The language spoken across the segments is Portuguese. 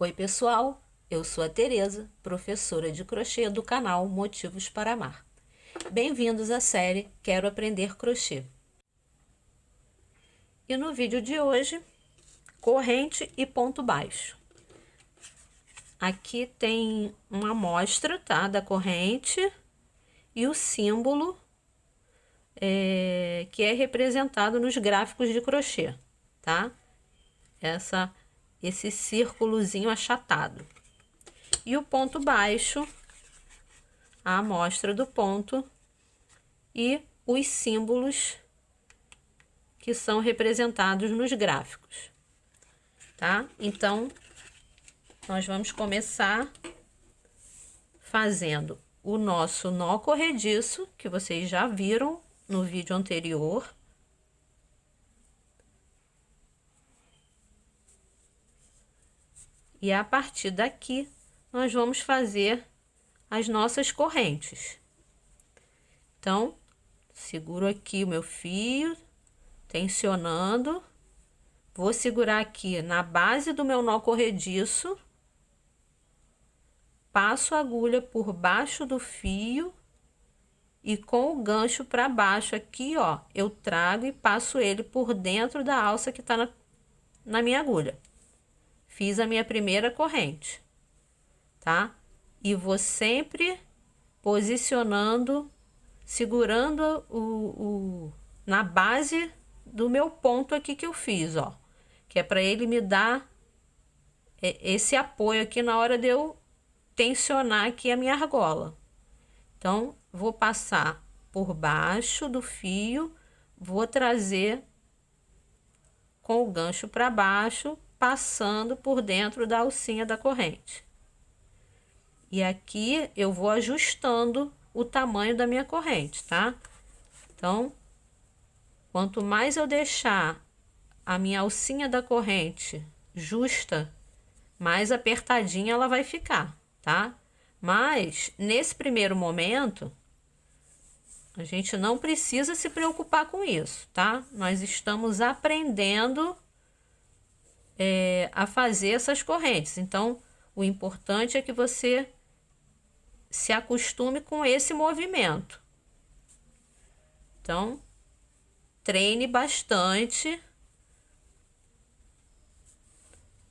Oi, pessoal, eu sou a Tereza, professora de crochê do canal Motivos para Amar. Bem-vindos à série Quero Aprender Crochê. E no vídeo de hoje, corrente e ponto baixo. Aqui tem uma amostra, tá, da corrente e o símbolo que é representado nos gráficos de crochê, tá? Esse círculozinho achatado. E o ponto baixo, a amostra do ponto e os símbolos que são representados nos gráficos, tá? Então, nós vamos começar fazendo o nosso nó corrediço, que vocês já viram no vídeo anterior. E a partir daqui, nós vamos fazer as nossas correntes. Então, seguro aqui o meu fio, tensionando. Vou segurar aqui na base do meu nó corrediço. Passo a agulha por baixo do fio e com o gancho para baixo aqui, ó, eu trago e passo ele por dentro da alça que tá na minha agulha. Fiz a minha primeira corrente, tá? E vou sempre posicionando, segurando na base do meu ponto aqui que eu fiz, ó. Que é para ele me dar esse apoio aqui na hora de eu tensionar aqui a minha argola. Então, vou passar por baixo do fio, vou trazer com o gancho para baixo, passando por dentro da alcinha da corrente. E aqui eu vou ajustando o tamanho da minha corrente, tá? Então, quanto mais eu deixar a minha alcinha da corrente justa, mais apertadinha ela vai ficar, tá? Mas, nesse primeiro momento, a gente não precisa se preocupar com isso, tá? Nós estamos aprendendo a fazer essas correntes. Então, o importante é que você se acostume com esse movimento. Então, treine bastante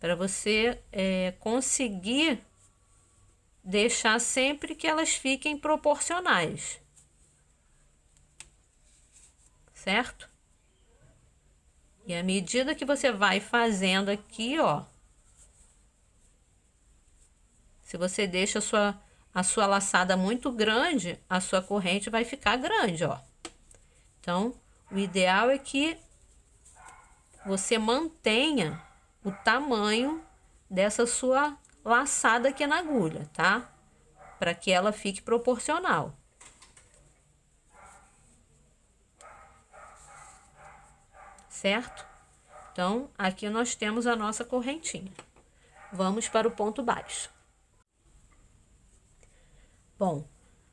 para você conseguir deixar sempre que elas fiquem proporcionais, certo? E à medida que você vai fazendo aqui, ó, se você deixa a sua laçada muito grande, a sua corrente vai ficar grande, ó. Então, o ideal é que você mantenha o tamanho dessa sua laçada aqui na agulha, tá? Para que ela fique proporcional. Certo? Então, aqui nós temos a nossa correntinha. Vamos para o ponto baixo. Bom,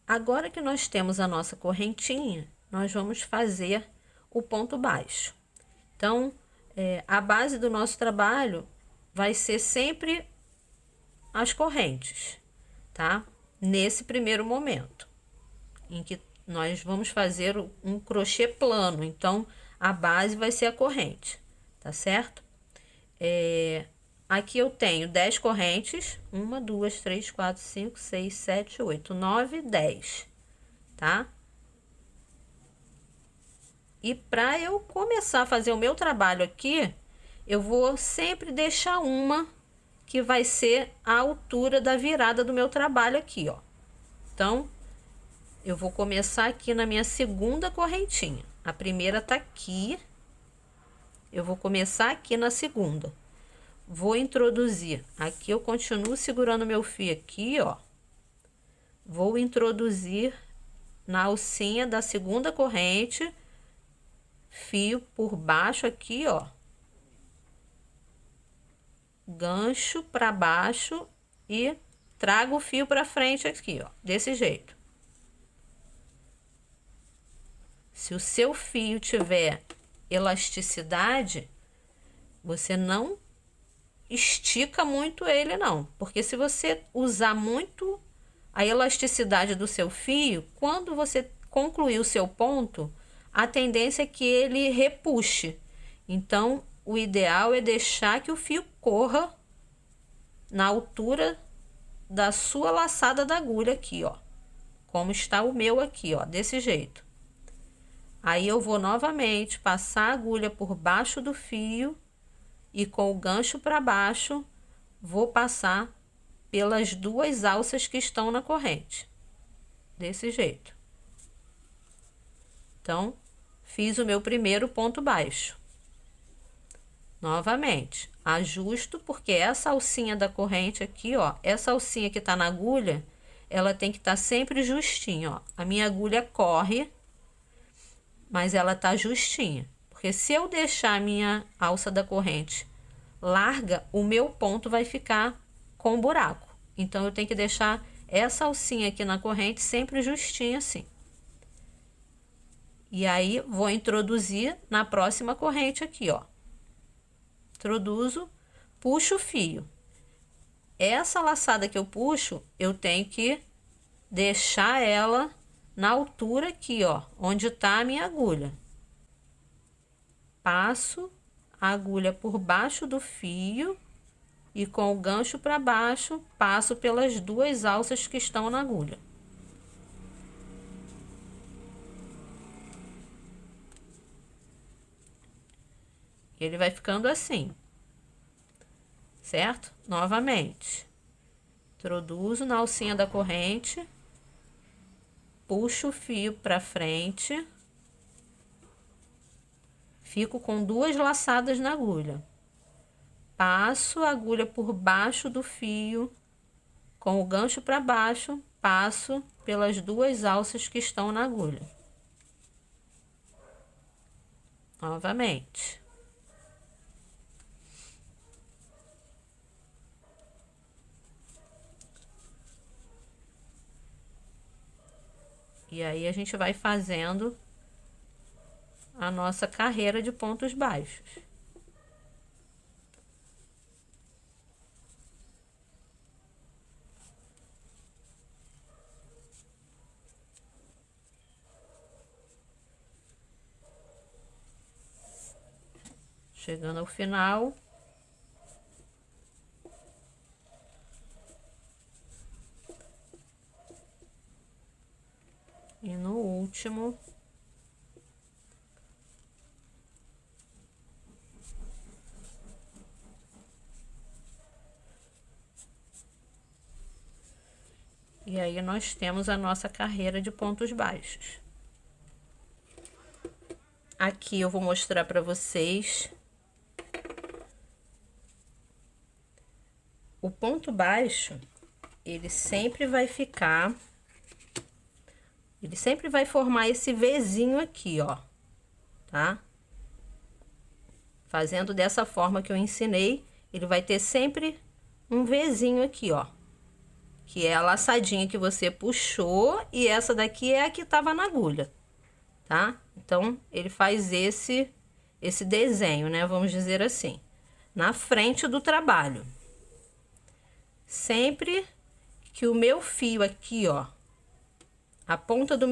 agora que nós temos a nossa correntinha, nós vamos fazer o ponto baixo. Então, a base do nosso trabalho vai ser sempre as correntes, tá? Nesse primeiro momento, em que nós vamos fazer um crochê plano, então a base vai ser a corrente, tá certo? Aqui eu tenho 10 correntes, 1, 2, 3, 4, 5, 6, 7, 8, 9, 10, tá? E para eu começar a fazer o meu trabalho aqui, eu vou sempre deixar uma que vai ser a altura da virada do meu trabalho aqui, ó. Então, eu vou começar aqui na minha segunda correntinha. A primeira tá aqui. Eu vou começar aqui na segunda. Vou introduzir. Aqui eu continuo segurando meu fio aqui, ó. Vou introduzir na alcinha da segunda corrente, fio por baixo aqui, ó. Gancho para baixo e trago o fio para frente aqui, ó, desse jeito. Se o seu fio tiver elasticidade, você não estica muito ele não, porque se você usar muito a elasticidade do seu fio, quando você concluir o seu ponto, a tendência é que ele repuxe. Então, o ideal é deixar que o fio corra na altura da sua laçada da agulha aqui, ó. Como está o meu aqui, ó, desse jeito. Aí eu vou novamente passar a agulha por baixo do fio e com o gancho para baixo, vou passar pelas duas alças que estão na corrente. Desse jeito. Então, fiz o meu primeiro ponto baixo. Novamente, ajusto, porque essa alcinha da corrente aqui, ó, essa alcinha que tá na agulha, ela tem que estar sempre justinha, ó. A minha agulha corre, mas ela tá justinha. Porque se eu deixar a minha alça da corrente larga, o meu ponto vai ficar com buraco. Então, eu tenho que deixar essa alcinha aqui na corrente sempre justinha assim. E aí, vou introduzir na próxima corrente aqui, ó. Introduzo, puxo o fio. Essa laçada que eu puxo, eu tenho que deixar ela na altura aqui, ó, onde tá a minha agulha. Passo a agulha por baixo do fio e com o gancho para baixo, passo pelas duas alças que estão na agulha. Ele vai ficando assim, certo? Novamente, introduzo na alcinha da corrente, puxo o fio para frente, fico com duas laçadas na agulha, passo a agulha por baixo do fio, com o gancho para baixo, passo pelas duas alças que estão na agulha. Novamente. E aí, a gente vai fazendo a nossa carreira de pontos baixos. Chegando ao final. E no último, e aí nós temos a nossa carreira de pontos baixos. Aqui eu vou mostrar para vocês o ponto baixo, ele sempre vai formar esse Vzinho aqui, ó, tá? Fazendo dessa forma que eu ensinei, ele vai ter sempre um Vzinho aqui, ó. Que é a laçadinha que você puxou e essa daqui é a que tava na agulha, tá? Então, ele faz esse desenho, né? Vamos dizer assim, na frente do trabalho. Sempre que o meu fio aqui, ó, a ponta do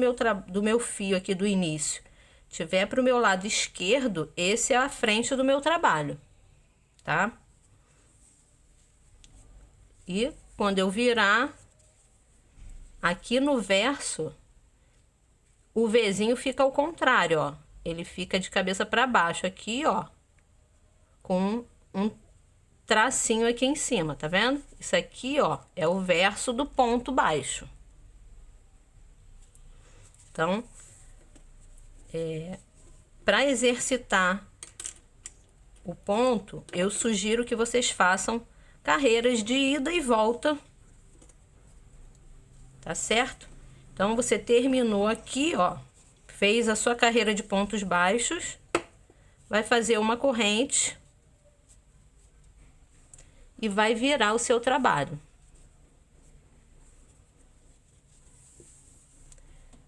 meu fio aqui do início tiver para o meu lado esquerdo, esse é a frente do meu trabalho, tá? E quando eu virar, aqui no verso, o Vzinho fica ao contrário, ó. Ele fica de cabeça para baixo aqui, ó, com um tracinho aqui em cima, tá vendo? Isso aqui, ó, é o verso do ponto baixo. Então, para exercitar o ponto, eu sugiro que vocês façam carreiras de ida e volta, tá certo? Então, você terminou aqui, ó, fez a sua carreira de pontos baixos, vai fazer uma corrente e vai virar o seu trabalho.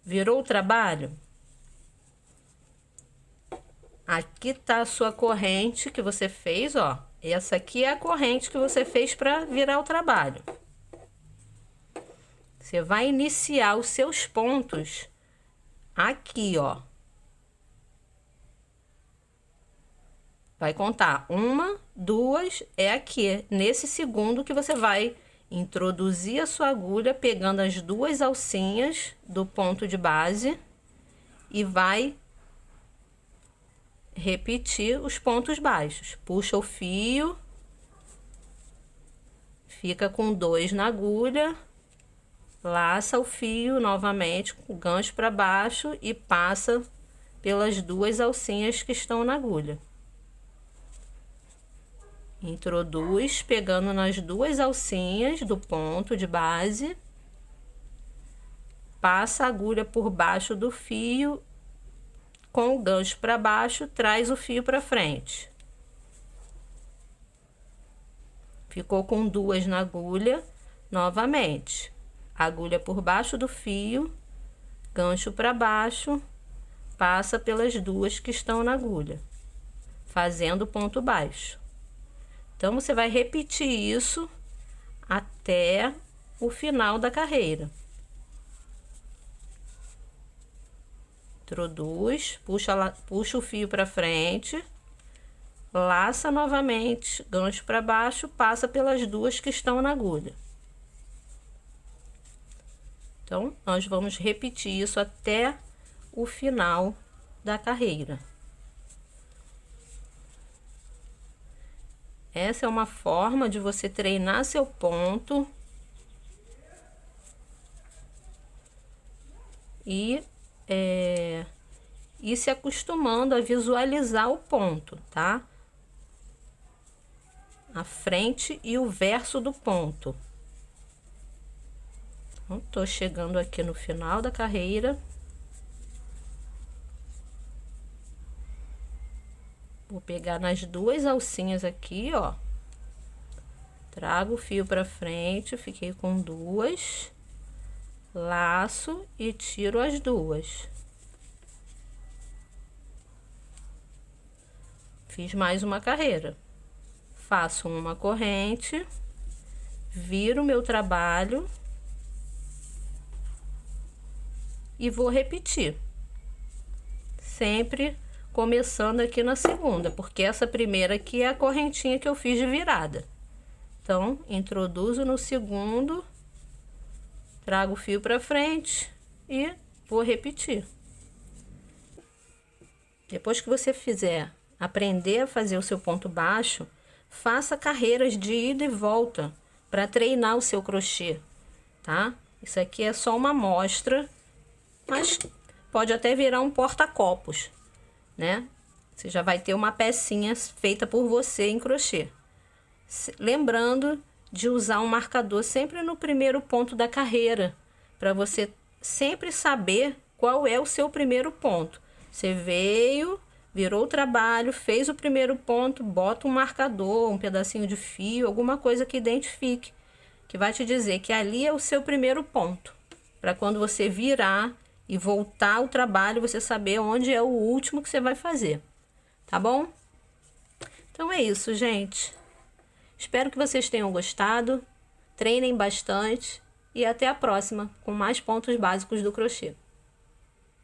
Virou o trabalho? Aqui tá a sua corrente que você fez, ó. Essa aqui é a corrente que você fez para virar o trabalho. Você vai iniciar os seus pontos aqui, ó. Vai contar 1, 2, é aqui, nesse segundo que você vai introduzir a sua agulha, pegando as 2 alcinhas do ponto de base e vai repetir os pontos baixos. Puxa o fio, fica com 2 na agulha, laça o fio novamente com o gancho para baixo e passa pelas 2 alcinhas que estão na agulha. Introduz pegando nas 2 alcinhas do ponto de base, passa a agulha por baixo do fio, com o gancho para baixo, traz o fio para frente. Ficou com 2 na agulha, novamente, agulha por baixo do fio, gancho para baixo, passa pelas 2 que estão na agulha, fazendo ponto baixo. Então, você vai repetir isso até o final da carreira. Introduz, puxa o fio para frente, laça novamente, gancho para baixo, passa pelas 2 que estão na agulha. Então, nós vamos repetir isso até o final da carreira. Essa é uma forma de você treinar seu ponto e ir se acostumando a visualizar o ponto, tá? A frente e o verso do ponto. Então, tô chegando aqui no final da carreira. Vou pegar nas 2 alcinhas aqui, ó. Trago o fio pra frente, fiquei com 2. Laço e tiro as 2. Fiz mais uma carreira. Faço uma corrente, viro meu trabalho e vou repetir. Sempre começando aqui na segunda, porque essa primeira aqui é a correntinha que eu fiz de virada. Então, introduzo no segundo, trago o fio para frente e vou repetir. Depois que você aprender a fazer o seu ponto baixo, faça carreiras de ida e volta para treinar o seu crochê, tá? Isso aqui é só uma amostra, mas pode até virar um porta-copos, né? Você já vai ter uma pecinha feita por você em crochê. Lembrando de usar um marcador sempre no primeiro ponto da carreira, para você sempre saber qual é o seu primeiro ponto. Você veio, virou o trabalho, fez o primeiro ponto, bota um marcador, um pedacinho de fio, alguma coisa que identifique, que vai te dizer que ali é o seu primeiro ponto, para quando você virar e voltar ao trabalho, você saber onde é o último que você vai fazer, tá bom? Então é isso, gente. Espero que vocês tenham gostado, treinem bastante e até a próxima com mais pontos básicos do crochê.